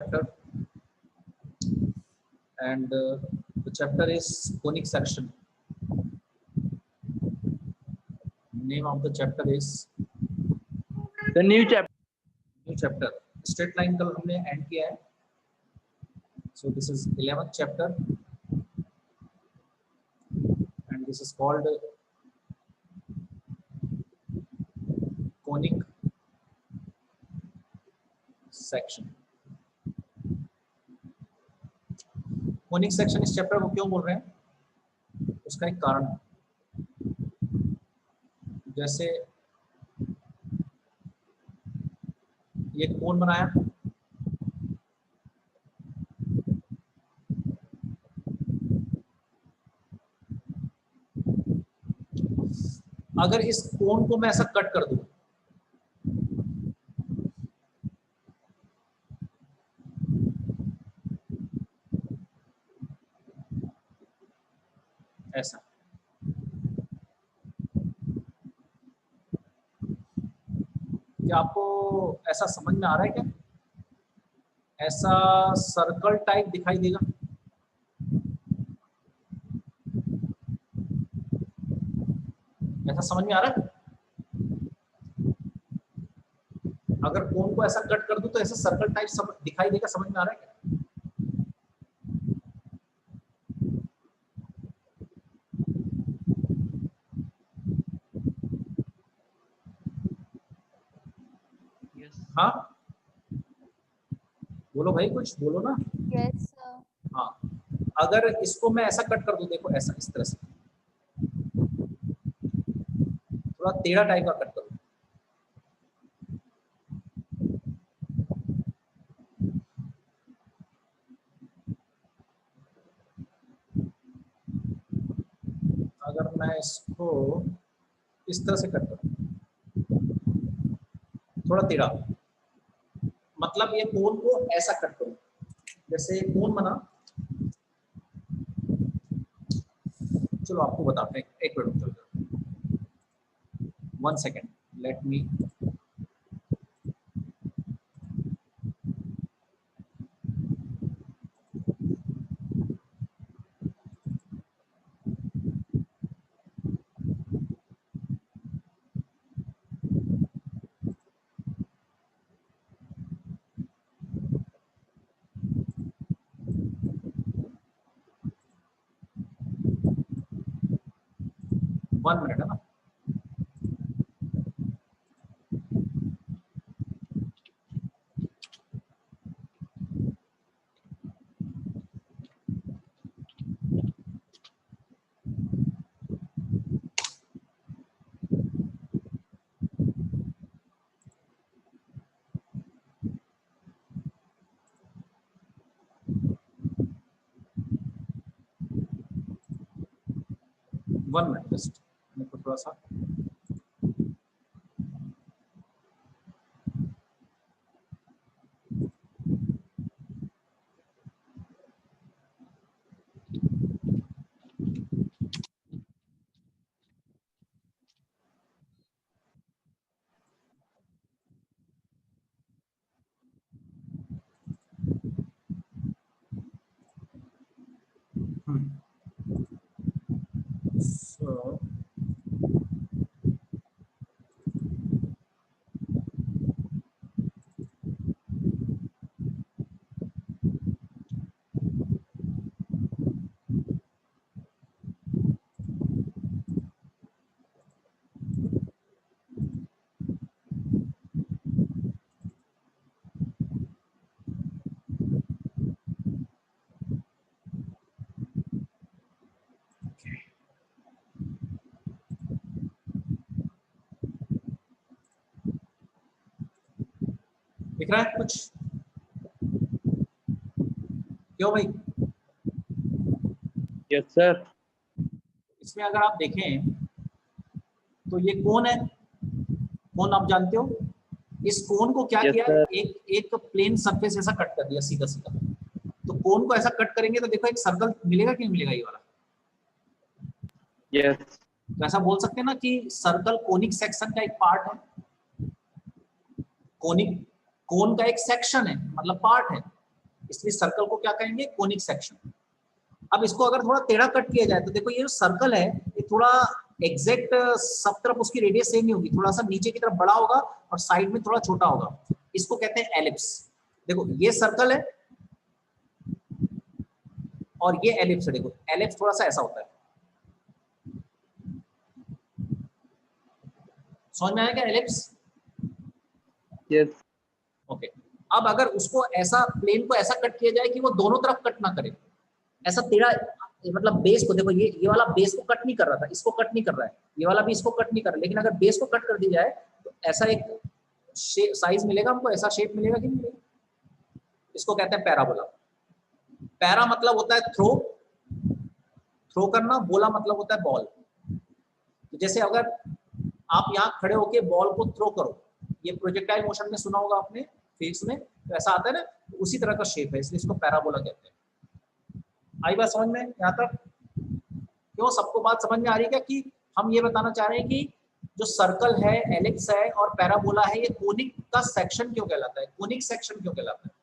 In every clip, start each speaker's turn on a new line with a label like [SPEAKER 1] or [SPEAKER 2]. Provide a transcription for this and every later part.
[SPEAKER 1] chapter, and the chapter is conic section. Name of the chapter is
[SPEAKER 2] The new chapter.
[SPEAKER 1] new chapter. Straight line कल हमने end किया है. So this is 11th chapter, and this is called conic section. Conic section इस chapter को क्यों बोल रहे हैं, उसका एक कारण है. जैसे ये कोन बनाया, अगर इस कोन को मैं ऐसा कट कर दूं, ऐसा, क्या आपको ऐसा समझ में आ रहा है क्या? ऐसा सर्कल टाइप दिखाई देगा. ऐसा समझ में आ रहा है? अगर कोन को ऐसा कट कर दूं तो ऐसा सर्कल टाइप दिखाई देगा. समझ में आ रहा है क्या? हाँ, बोलो भाई, कुछ बोलो ना.
[SPEAKER 3] Yes sir.
[SPEAKER 1] हाँ, अगर इसको मैं ऐसा कट कर दूं, देखो ऐसा, इस तरह से थोड़ा टेढ़ा टाइप का कट करूं, अगर मैं इसको इस तरह से कट करूं, थोड़ा टेढ़ा, मतलब ये कोन को ऐसा कट करूं, जैसे कोन बना. चलो आपको बताते हैं, एक मिनट चलो, 1 second, let me. One minute है ना. वन मिनट जस्ट, मेरे को थोड़ा सा so, दिख रहा है कुछ? क्यों भाई?
[SPEAKER 2] Yes sir.
[SPEAKER 1] इसमें अगर आप देखें तो ये कोन है, कोन आप जानते हो. इस कोन को क्या
[SPEAKER 2] Yes,
[SPEAKER 1] किया,
[SPEAKER 2] sir.
[SPEAKER 1] एक प्लेन सरफेस ऐसा कट कर दिया सीधा सीधा. तो कोन को ऐसा कट करेंगे तो देखो एक सर्कल मिलेगा कि नहीं मिलेगा, ये वाला.
[SPEAKER 2] यस.
[SPEAKER 1] तो ऐसा बोल सकते हैं ना कि सर्कल कोनिक सेक्शन का एक पार्ट है. कोनिक कोन का एक सेक्शन है, मतलब पार्ट है. इसलिए सर्कल को क्या कहेंगे, कोनिक सेक्शन। अब इसको अगर थोड़ा टेढ़ा कट किया जाए तो देखो ये जो सर्कल है ये थोड़ा एग्जैक्ट सब तरफ उसकी रेडियस सेम नहीं होगी, थोड़ा सा नीचे की तरफ बड़ा होगा और साइड में थोड़ा छोटा होगा, इसको कहते हैं एलिप्स। देखो ये सर्कल है और ये एलिप्स है, देखो एलिप्स थोड़ा सा ऐसा होता है, समझ में आया क्या एलिप्स?
[SPEAKER 2] Yes.
[SPEAKER 1] ओके। अब अगर उसको ऐसा प्लेन को ऐसा कट किया जाए कि वो दोनों तरफ कट ना करे, ऐसा टेढ़ा, मतलब बेस को देखो ये वाला बेस को कट नहीं कर रहा था, इसको कट नहीं कर रहा है, ये वाला भी इसको कट नहीं कर रहा है, लेकिन अगर बेस को कट कर दी जाए तो ऐसा एक साइज मिलेगा हमको, ऐसा शेप मिलेगा कि नहीं मिलेगा? इसको कहते हैं पैराबोला। पैरा मतलब होता है थ्रो, थ्रो करना, बोला मतलब होता है बॉल। तो जैसे अगर आप यहाँ खड़े होके बॉल को थ्रो करो, ये प्रोजेक्टाइल मोशन में सुना होगा आपने फिजिक्स में, तो ऐसा आता है ना, तो उसी तरह का शेप है, इसलिए इसको पैराबोला कहते हैं। आई बात समझ में यहाँ तक? क्यों सबको बात समझ में आ रही है क्या कि हम ये बताना चाह रहे हैं कि जो सर्कल है, एलिप्स है और पैराबोला है, ये कोनिक का सेक्शन क्यों कहलाता है, कोनिक सेक्शन क्यों कहलाता है,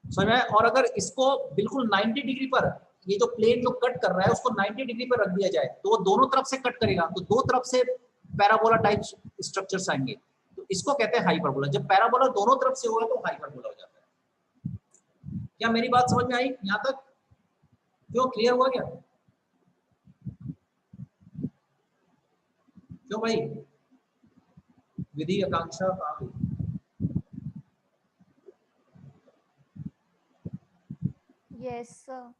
[SPEAKER 1] समझ में? और अगर इसको बिल्कुल 90 डिग्री पर, ये जो प्लेन जो कट कर रहा है उसको 90 डिग्री पर रख दिया जाए तो वो दोनों तरफ से कट करेगा, तो दो तरफ से पैराबोला टाइप स्ट्रक्चर्स आएंगे, तो इसको कहते हैं हाइपरबोला। जब पैराबोला दोनों तरफ से होगा तो हाइपरबोला हो जाता है। क्या मेरी बात समझ में आई यहाँ तक? क्यों क्लियर हुआ क्या? क्यों भाई? विधि आकांक्षा कहाँ गई?
[SPEAKER 3] Yes sir.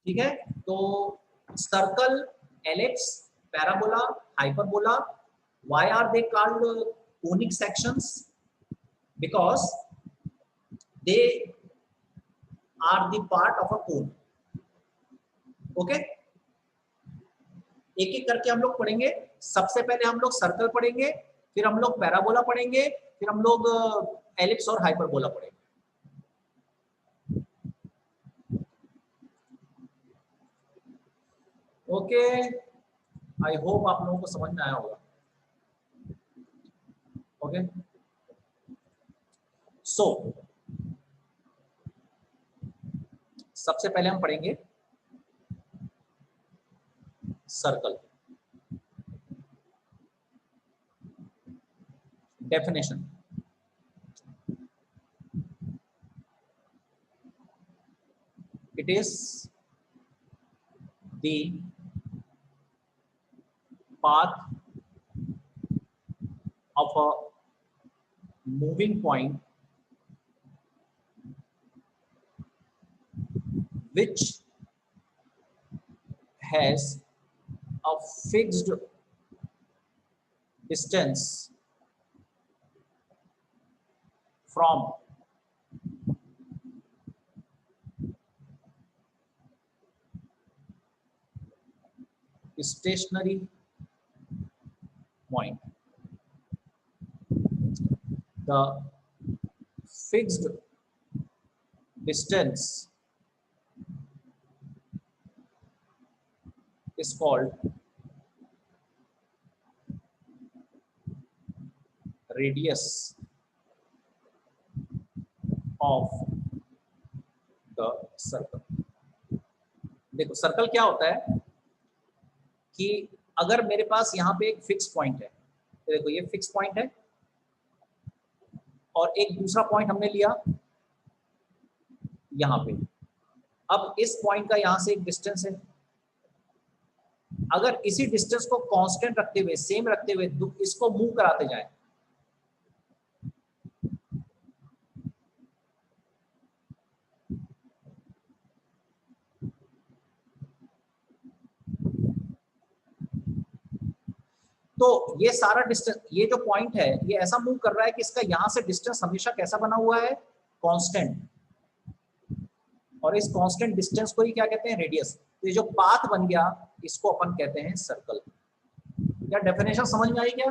[SPEAKER 1] ठीक है, तो circle, ellipse, parabola, hyperbola, why are they called conic sections? Because they are the part of a cone. Okay, एक एक करके हम लोग पढ़ेंगे। सबसे पहले हम लोग सर्कल पढ़ेंगे, फिर हम लोग पैराबोला पढ़ेंगे, फिर हम लोग एलिप्स और हाइपरबोला पढ़ेंगे। ओके, आई होप आप लोगों को समझ में आया होगा। ओके, सो सबसे पहले हम पढ़ेंगे circle. Definition, it is the path of a moving point which has a fixed distance from stationary point. The fixed distance is called radius of the circle. देखो सर्कल क्या होता है कि अगर मेरे पास यहाँ पे एक फिक्स पॉइंट है, तो देखो ये फिक्स पॉइंट है और एक दूसरा पॉइंट हमने लिया यहाँ पे। अब इस पॉइंट का यहाँ से एक डिस्टेंस है, अगर इसी डिस्टेंस को कांस्टेंट रखते हुए, सेम रखते हुए इसको मूव कराते जाएं, तो ये सारा डिस्टेंस, ये जो पॉइंट है ये ऐसा मूव कर रहा है कि इसका यहां से डिस्टेंस हमेशा कैसा बना हुआ है, कांस्टेंट, और इस कांस्टेंट डिस्टेंस को ही क्या कहते हैं, रेडियस। तो ये जो पाथ बन गया इसको अपन कहते हैं सर्कल। क्या डेफिनेशन समझ में आई क्या?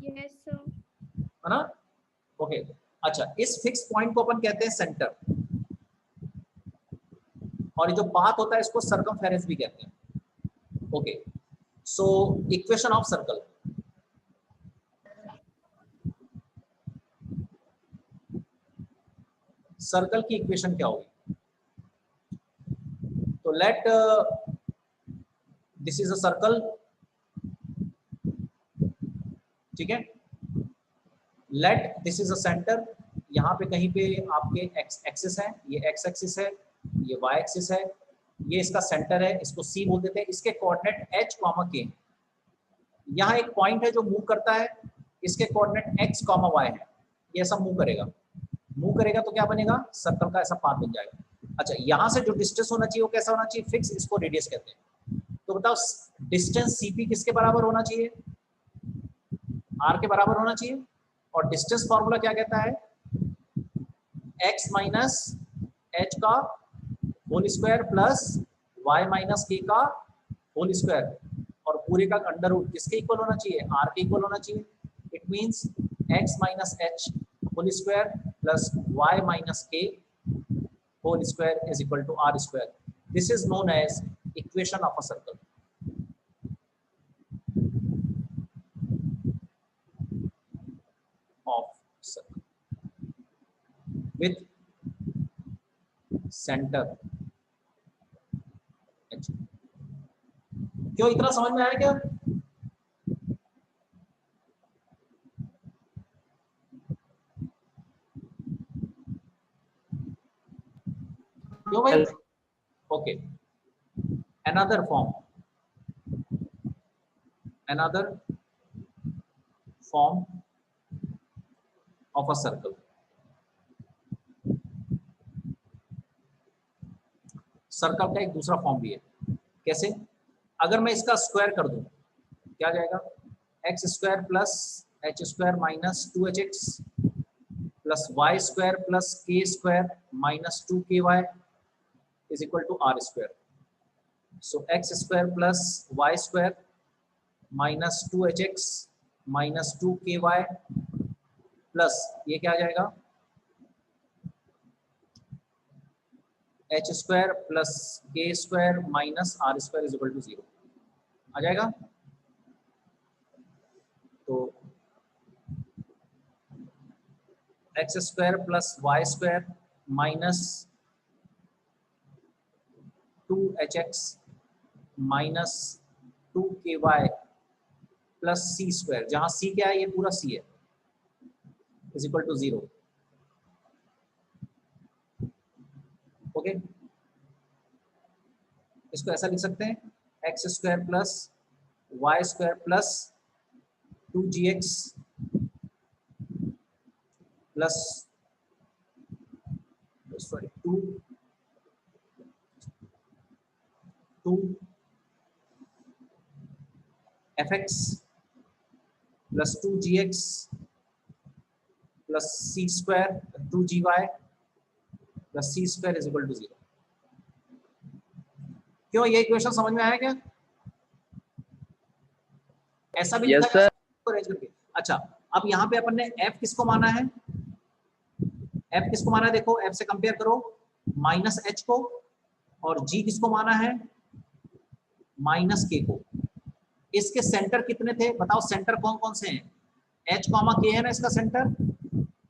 [SPEAKER 3] Yes sir.
[SPEAKER 1] है ना? ओके, अच्छा, इस फिक्स पॉइंट को अपन कहते हैं सेंटर, और ये जो पाथ होता है इसको सर्कमफेरेंस भी कहते हैं। Okay, so equation of circle, circle की इक्वेशन क्या होगी? तो let this is a circle, ठीक है। Let this is a centre, यहाँ पे कहीं पे आपके एक्स एक्सिस है, ये एक्स एक्सिस है, ये वाई एक्सिस है, ये इसका सेंटर है, इसको सी बोल देते हैं। इसके कोऑर्डिनेट एच कॉमा के, यहाँ एक पॉइंट है जो मूव करता है, इसके कोऑर्डिनेट एक्स कॉमा वाई है, ये ऐसा मूव करेगा। मूव करेगा तो क्या बनेगा? सर्कल का ऐसा पाथ बन जाएगा। अच्छा, यहाँ से जो डिस्टेंस होना चाहिए वो कैसा होना चाहिए? फिक्स, इसको रेडियस कहते हैं। तो बताओ डिस्टेंस सीपी किसके बराबर होना चाहिए? आर के बराबर होना चाहिए। और डिस्टेंस फॉर्मूला क्या कहता है? एक्स माइनस एच का whole square plus Y minus K का होल स्क्वायर, और पूरे का अंडर रूट किसके इक्वल होना चाहिए? आर के इक्वल होना चाहिए। It means X minus H whole square plus Y minus K whole square is equal to R square. This is known as equation of a circle. Of circle with center H। क्यों, इतना समझ में आया क्या? क्यों भाई?
[SPEAKER 2] Yes.
[SPEAKER 1] Okay, another form, another form of a circle। Circle का एक दूसरा फॉर्म भी है। कैसे? अगर मैं इसका स्क्वायर कर दूं, क्या जाएगा? X square plus H square minus 2hx plus Y square plus K square minus 2ky is equal to R square. So X square plus Y square minus 2hx minus 2ky plus ये क्या आ जाएगा? H square plus K square minus R square is equal to 0 आ जाएगा। तो X square plus Y square minus 2hx minus 2ky plus C square, जहां C क्या है? ये पूरा सी है, इज इक्वल टू 0। ओके, इसको ऐसा लिख सकते हैं, X square plus Y square plus 2gx plus sorry 2 fx plus 2gx plus C square 2gy plus C square is equal to 0। क्यों, ये इक्वेशन समझ में आया क्या? ऐसा भी
[SPEAKER 2] Yes,
[SPEAKER 1] लिखा जा
[SPEAKER 2] sir.
[SPEAKER 1] सकता है अरेंज करके। अच्छा, अब यहाँ पे अपन ने f किसको माना है? f किसको माना है? देखो f से कंपेयर करो माइनस h को, और g किसको माना है? माइनस k को। इसके सेंटर कितने थे बताओ? सेंटर कौन कौन से हैं? h कॉमा k है ना इसका सेंटर,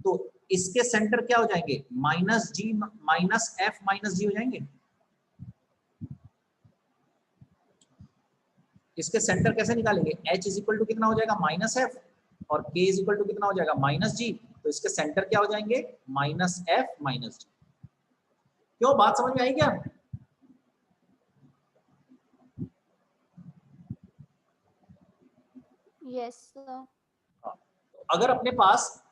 [SPEAKER 1] तो इसके सेंटर क्या हो जाएंगे? Minus g minus f minus g हो जाएंगे। इसके सेंटर कैसे निकालेंगे? h इज इक्वल टू कितना हो जाएगा? माइनस एफ, और k इज इक्वल टू कितना हो जाएगा? माइनस जी। तो इसके सेंटर क्या हो जाएंगे? माइनस एफ माइनस जी। क्यों, बात समझ में आई क्या?
[SPEAKER 3] Yes, sir.
[SPEAKER 1] अगर अपने पास,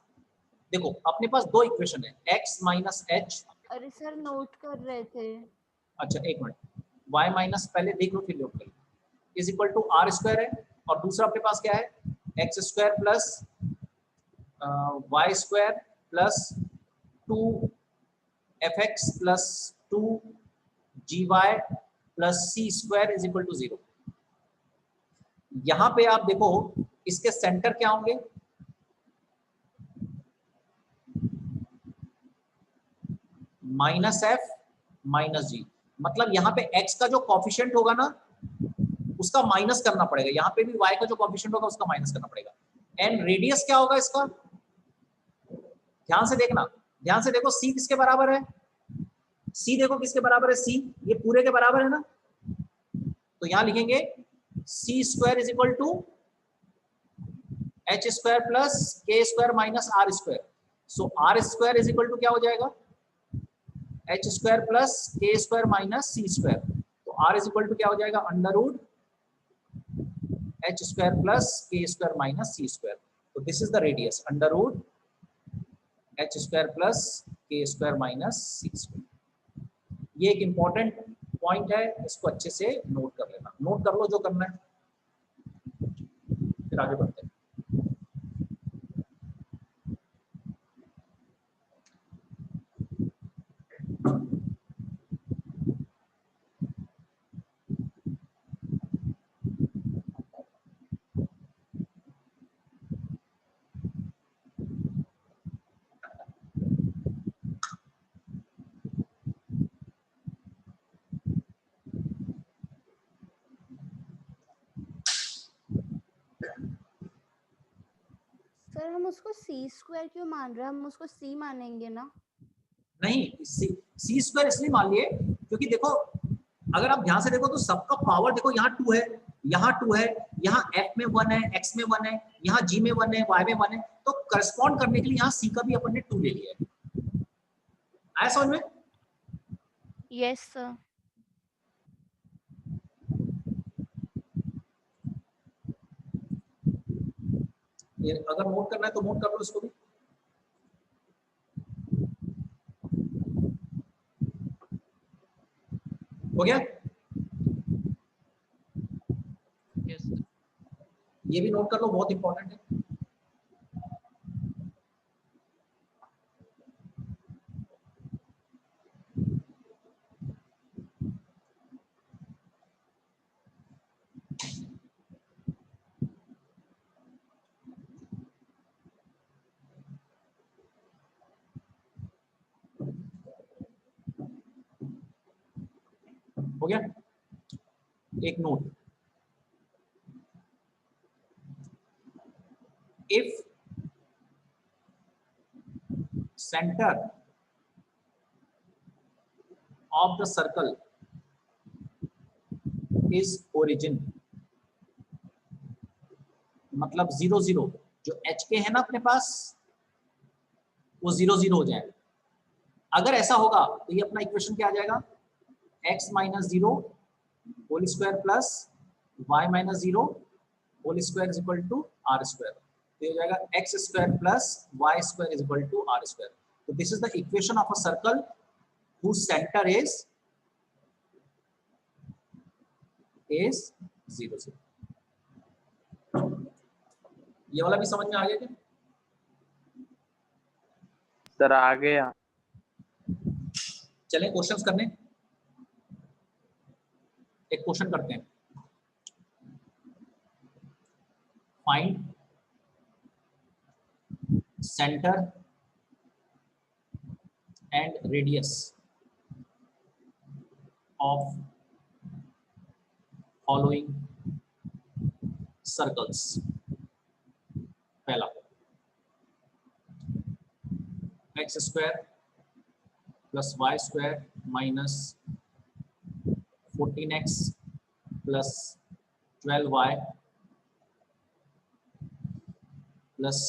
[SPEAKER 1] देखो अपने पास दो इक्वेशन है, x माइनस एच।
[SPEAKER 3] अरे सर नोट कर रहे थे।
[SPEAKER 1] अच्छा एक मिनट, y माइनस पहले देख लो फिर नोट कर लो, is equal to R square है, और दूसरा अपने पास क्या है? X square plus Y square plus 2fx plus 2gy plus C square is equal to 0। यहां पे आप देखो इसके सेंटर क्या होंगे? Minus F minus G. मतलब यहाँ पे x का जो कॉफिशिएंट होगा ना उसका माइनस करना पड़ेगा, यहाँ पे भी y का जो कॉफिशिएंट होगा उसका माइनस करना पड़ेगा। एंड रेडियस क्या होगा इसका? ध्यान से देखना, ध्यान से देखो c किसके बराबर है, c देखो किसके बराबर है, c ये पूरे के बराबर है ना, तो यहां लिखेंगे c square is equal to h square plus k square minus r square. So r square is equal to क्या हो जाएगा, h square plus k square minus c square. तो r इज इक्वल टू क्या हो जाएगा, under root h square plus k square minus c square. तो this is the radius under root h square plus k square minus c square. ये एक important point है, इसको अच्छे से नोट कर लेना, नोट कर लो जो करना है, फिर आगे बढ़ते हैं।
[SPEAKER 3] सर हम उसको सी स्क्वायर क्यों मान रहे हैं, हम उसको सी मानेंगे ना।
[SPEAKER 1] नहीं, सी स्क्वायर इसलिए मान लिए क्योंकि देखो अगर आप ध्यान से देखो तो सबका पावर देखो, यहाँ 2 है, यहाँ 2 है, यहाँ f में 1 है, x में 1 है, यहाँ g में 1 है, y में 1 है, तो करस्पॉन्ड करने के लिए यहाँ c का भी अपन ने 2 ले लिया है। आया समझ में?
[SPEAKER 3] Yes sir.
[SPEAKER 1] ये अगर नोट करना है तो नोट कर लो इसको भी। हो गया?
[SPEAKER 2] यस
[SPEAKER 1] ये भी नोट कर लो, बहुत इंपॉर्टेंट है। हो गया? एक note, if centre of the circle is origin, मतलब 0 0, जो एच के है ना अपने पास वो 0 0 हो जाएगा। अगर ऐसा होगा तो ये अपना इक्वेशन क्या आ जाएगा, x minus 0 whole square plus y minus 0 whole square is equal to R square. तो हो जाएगा x square plus y square is equal to R square. तो this is the equation of a circle whose center is 0 0। ये वाला भी समझ में आ गया क्या?
[SPEAKER 2] सर आ गया।
[SPEAKER 1] चलें क्वेश्चंस करने, एक क्वेश्चन करते हैं। Find center and radius of following circles. पहला X square plus Y square minus 14x plus 12y plus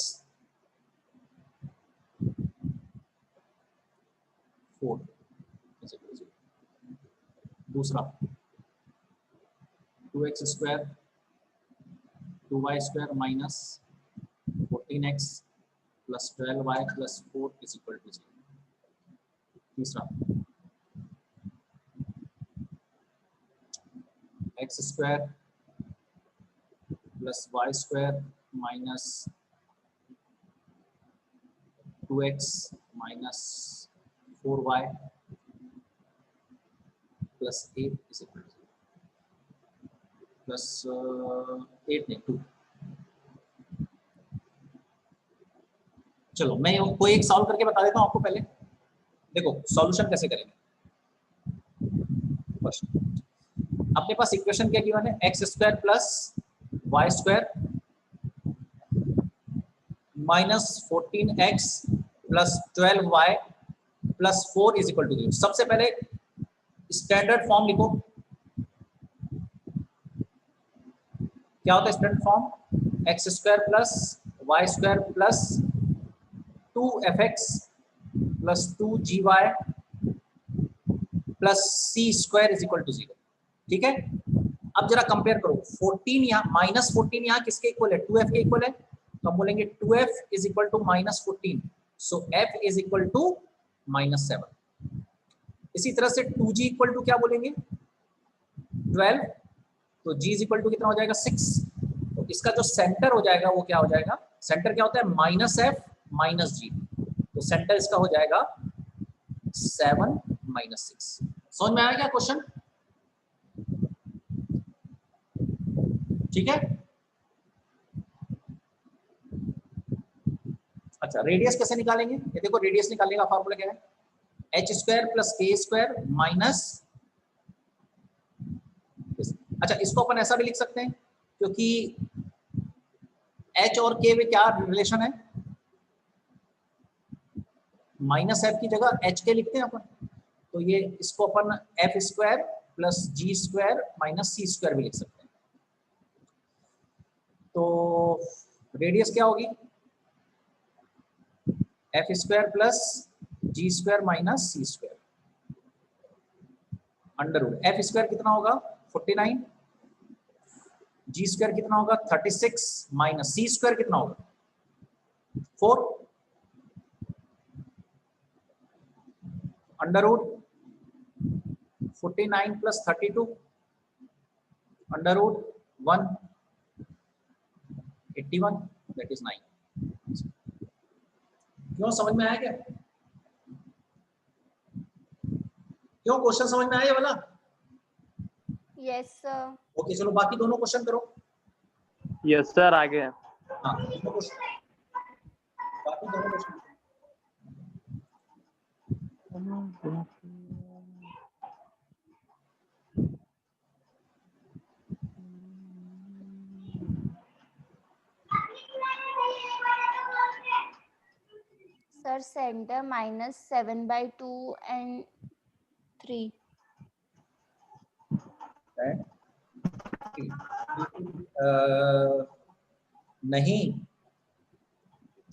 [SPEAKER 1] 4। दूसरा 2x square 2y square minus 14x plus 12y plus 4 is equal to 0। तीसरा X square plus Y square minus 2x minus 4y plus 8 is equal to plus 8 नहीं 2। चलो मैं कोई एक solve करके बता देता हूँ आपको। पहले देखो सॉल्यूशन कैसे करेंगे। फर्स्ट अपने पास इक्वेशन क्या गिवन है, X square plus Y square minus 14x plus 12y plus 4 is equal to 0। सबसे पहले स्टैंडर्ड फॉर्म लिखो। क्या होता है standard form? X square plus Y square plus 2fx plus 2gy plus c square is equal to 0। ठीक है, अब जरा कंपेयर करो। 14 यहाँ माइनस 14 यहाँ किसके इक्वल है? 2f के इक्वल है, तो हम बोलेंगे 2f is equal to minus 14, so f is equal to minus 7। इसी तरह से 2g इक्वल टू क्या बोलेंगे? 12, तो g इज इक्वल टू कितना हो जाएगा? 6। तो इसका जो सेंटर हो जाएगा वो क्या हो जाएगा? सेंटर क्या होता है? माइनस f माइनस g, तो सेंटर इसका हो जाएगा 7 माइनस 6। समझ में आया क्या क्वेश्चन? ठीक है। अच्छा, रेडियस कैसे निकालेंगे? ये देखो, रेडियस निकालने का फॉर्मूला क्या है? H square plus K square minus, अच्छा इसको अपन ऐसा भी लिख सकते हैं, क्योंकि एच और के में क्या रिलेशन है? माइनस एफ की जगह एच के लिखते हैं अपन, तो ये इसको अपन F square plus G square minus C square भी लिख सकते हैं। तो रेडियस क्या होगी? F square plus G square minus C square under root. F square कितना होगा? 49, जी स्क्वायर कितना होगा? 36 माइनस सी स्क्वायर कितना होगा? 4 under root 49 plus 32 under root 1 81, that is 9। क्यों, समझ में आया क्या? क्यों, क्वेश्चन समझ में आया वाला?
[SPEAKER 3] Yes sir.
[SPEAKER 1] ओके, चलो बाकी दोनों क्वेश्चन करो।
[SPEAKER 2] यस सर, आ गया।
[SPEAKER 1] हाँ, दोनों क्वेश्चन, बाकी दोनों क्वेश्चन।
[SPEAKER 3] Sir centre -7/2 and 3।
[SPEAKER 1] नहीं,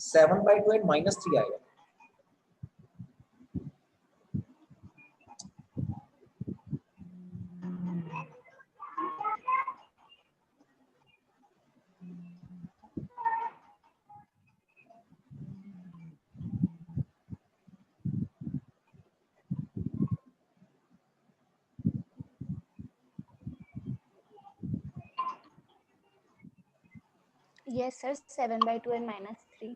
[SPEAKER 1] 7/2 एंड -3 आएगा।
[SPEAKER 3] Yes sir, 7/2 and -3।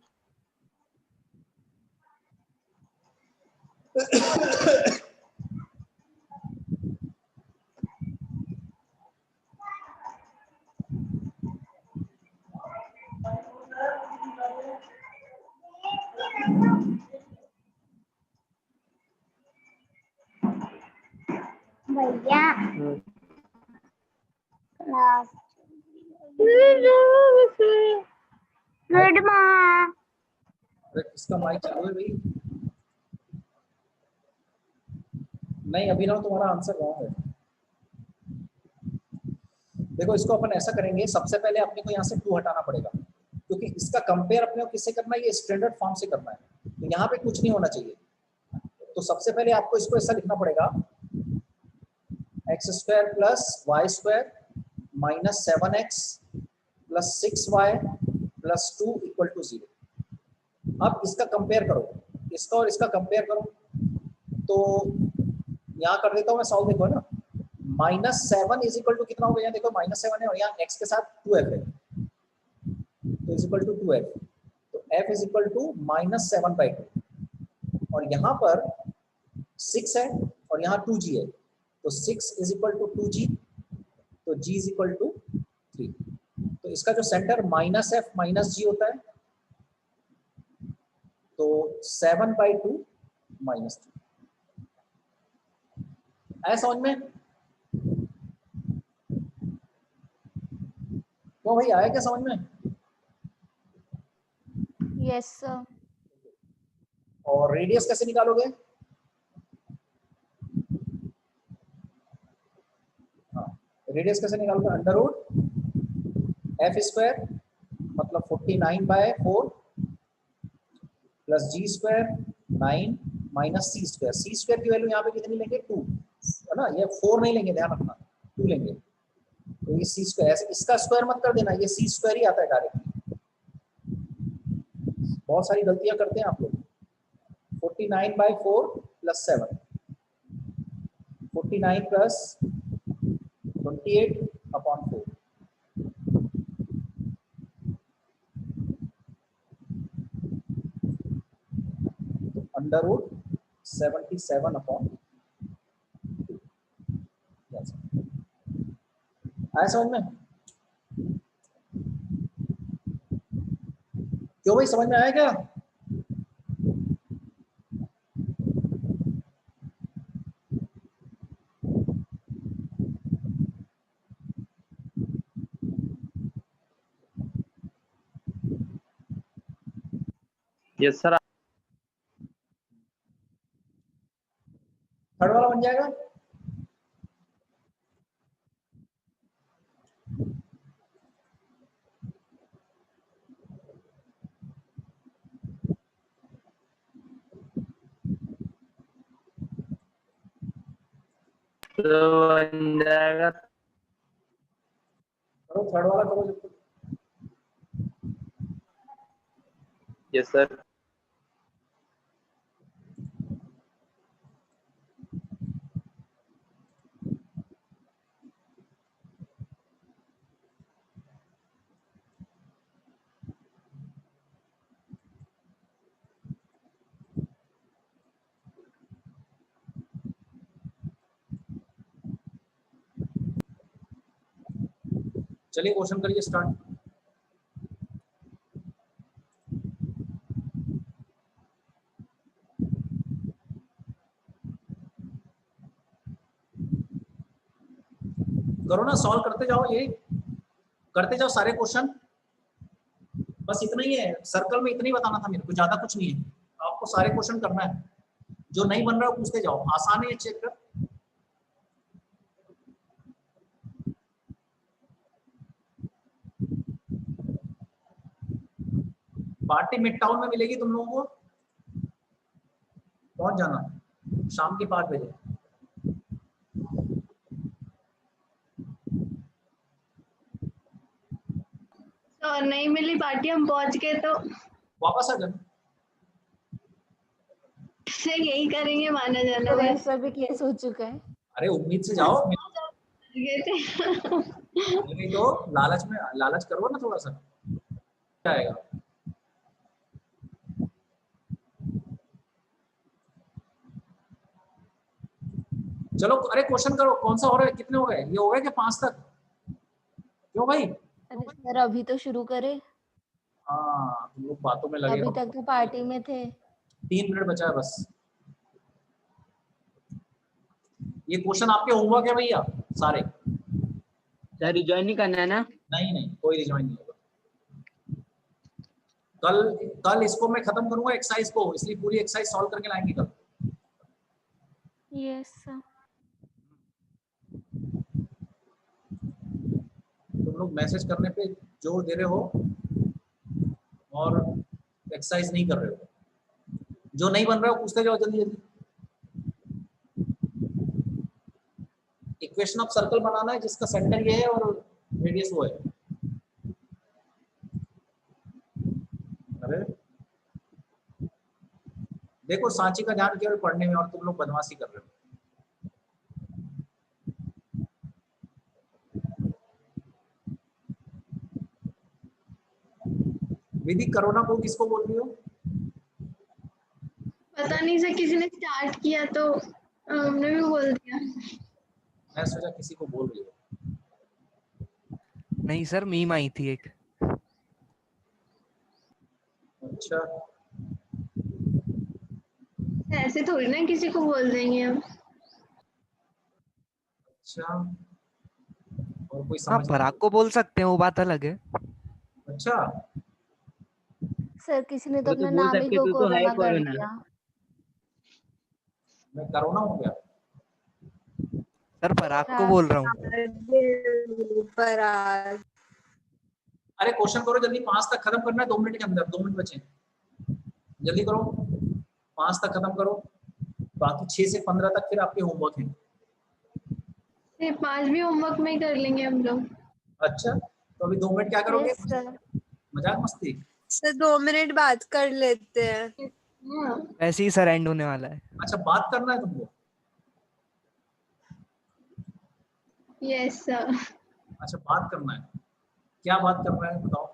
[SPEAKER 3] भैया
[SPEAKER 1] इसका माइक चालू है भाई? नहीं, अभिनव तुम्हारा आंसर रॉन्ग है। देखो, इसको अपन ऐसा करेंगे, सबसे पहले अपने को यहाँ से 2 हटाना पड़ेगा, क्योंकि इसका कंपेयर अपने को किससे करना है? ये स्टैंडर्ड फॉर्म से करना है, तो यहाँ पे कुछ नहीं होना चाहिए। तो सबसे पहले आपको इसको ऐसा लिखना पड़ेगा, x square plus Y square minus 7x plus 6y plus 2 equal to 0। अब इसका कंपेयर करो, इसका और इसका कंपेयर करो, तो यहाँ कर देता हूँ मैं सॉल्व। देखो ना, -7 इज इक्वल टू कितना हो गया? देखो -7 है और यहाँ x के साथ 2f है, तो इज इक्वल टू 2f, तो f इज इक्वल टू -7/2, और यहाँ पर 6 है और यहाँ 2g है, तो 6 इज इक्वल टू 2g, तो g इज इक्वल टू 3। तो इसका जो सेंटर -f माइनस g होता है, तो 7/2 -3। आया समझ में? तो भाई आया क्या समझ में?
[SPEAKER 3] Yes sir.
[SPEAKER 1] और रेडियस कैसे निकालोगे? हाँ, रेडियस कैसे निकालोगे? अंडर रूट एफ स्क्वायर मतलब 49/4 plus G square 9 minus C square. सी स्क्वायर की वैल्यू यहाँ पे कितनी लेंगे? 2 है ना, ये 4 नहीं लेंगे, ध्यान रखना, 2 लेंगे। तो ये सी स्क्वायर, ऐसे इसका स्क्वायर मत कर देना, ये सी स्क्वायर ही आता है डायरेक्टली। बहुत सारी गलतियां करते हैं आप लोग। 49/4 प्लस 7, 49 प्लस 28/4 अंडर रूट 77/2। आया समझ में? क्यों भाई, समझ में आया क्या?
[SPEAKER 2] Yes sir.
[SPEAKER 1] थर्ड वाला बन जाएगा।
[SPEAKER 2] तो बन जाएगा।
[SPEAKER 1] करो थर्ड वाला करो जब तक।
[SPEAKER 2] Yes sir.
[SPEAKER 1] चलिए क्वेश्चन करिए स्टार्ट। करो ना, सॉल्व करते जाओ, ये करते जाओ सारे क्वेश्चन। बस इतना ही है, सर्कल में इतना ही बताना था मेरे को, ज्यादा कुछ नहीं है। आपको सारे क्वेश्चन करना है, जो नहीं बन रहा है पूछते जाओ, आसान है, चेक कर। पार्टी मिड टाउन में मिलेगी तुम लोगों को, पहुंच जाना शाम के 5 बजे।
[SPEAKER 4] और नहीं मिली पार्टी, हम पहुंच गए तो
[SPEAKER 1] वापस आ जाना।
[SPEAKER 4] यही करेंगे, माना जाना
[SPEAKER 3] तो
[SPEAKER 4] है।
[SPEAKER 3] वैसा भी केस हो चुका है।
[SPEAKER 1] अरे उम्मीद से जाओ,
[SPEAKER 4] गए थे।
[SPEAKER 1] नहीं तो लालच में, लालच करो ना थोड़ा सा, क्या आएगा। चलो, अरे क्वेश्चन करो, कौन सा हो रहा है, कितने हो गए? ये हो गए क्या 5 तक? क्यों भाई?
[SPEAKER 3] अरे सर अभी तो शुरू करे,
[SPEAKER 1] हाँ, तुम लोग बातों में लगे
[SPEAKER 3] अभी
[SPEAKER 1] हो।
[SPEAKER 3] तक तो पार्टी में थे।
[SPEAKER 1] 3 मिनट बचा है बस। ये क्वेश्चन आपके होमवर्क है भैया सारे।
[SPEAKER 2] सर रिजॉइन नहीं करना है ना?
[SPEAKER 1] नहीं नहीं, कोई रिजॉइन नहीं होगा। कल कल इसको मैं खत्म करूंगा एक्सरसाइज को, इसलिए पूरी एक्सरसाइज सॉल्व करके लाएंगे कल।
[SPEAKER 3] Yes sir.
[SPEAKER 1] तुम लोग मैसेज करने पे जोर दे रहे हो और एक्सरसाइज नहीं कर रहे हो। जो नहीं बन रहा है पूछते जाओ जल्दी जल्दी। इक्वेशन ऑफ सर्कल बनाना है जिसका सेंटर ये है और रेडियस वो है। अरे देखो, सांची का ध्यान केवल पढ़ने में, और तुम लोग बदमाशी कर रहे हो। विधि कोरोना को किसको बोल रही हो?
[SPEAKER 4] पता नहीं सर, किसी ने स्टार्ट किया तो हमने भी बोल दिया।
[SPEAKER 1] मैं सोचा किसी को बोल रही हो।
[SPEAKER 5] नहीं सर, मीम आई थी एक।
[SPEAKER 1] अच्छा,
[SPEAKER 4] ऐसे थोड़ी ना किसी को बोल देंगे हम।
[SPEAKER 1] अच्छा, और कोई
[SPEAKER 5] हाँ,
[SPEAKER 1] समझ
[SPEAKER 5] पराग को बोल सकते हैं, वो बात अलग है।
[SPEAKER 1] अच्छा,
[SPEAKER 3] सर किसी ने तो
[SPEAKER 2] वो तो
[SPEAKER 3] अपना
[SPEAKER 2] बोल
[SPEAKER 3] नाम ही
[SPEAKER 2] सकते, तू तो है
[SPEAKER 3] कोरोना कर
[SPEAKER 2] कोरोना।
[SPEAKER 3] दिया।
[SPEAKER 1] मैं कोरोना हूँ क्या?
[SPEAKER 5] सर पराग को बोल रहा हूँ।
[SPEAKER 3] पराग।
[SPEAKER 1] अरे क्वेश्चन करो जल्दी, 5 तक खत्म करना है, 2 मिनट के अंदर, 2 मिनट बचे, जल्दी करो, 5 तक खत्म करो, बाकी 6 से 15 तक फिर आपके होमवर्क है।
[SPEAKER 4] ये 5 भी होमवर्क में ही कर लेंगे हम लोग।
[SPEAKER 1] अच्छा, तो अभी 2 मिनट क्या करोगे?
[SPEAKER 3] Yes sir.
[SPEAKER 1] मजाक मस्ती?
[SPEAKER 6] सर 2 मिनट बात कर लेते हैं।
[SPEAKER 4] हाँ
[SPEAKER 5] वैसे ही सर एंड होने वाला है।
[SPEAKER 1] अच्छा, बात करना है तुमको?
[SPEAKER 4] Yes sir.
[SPEAKER 1] अच्छा, बात करना है, क्या बात करना है बताओ?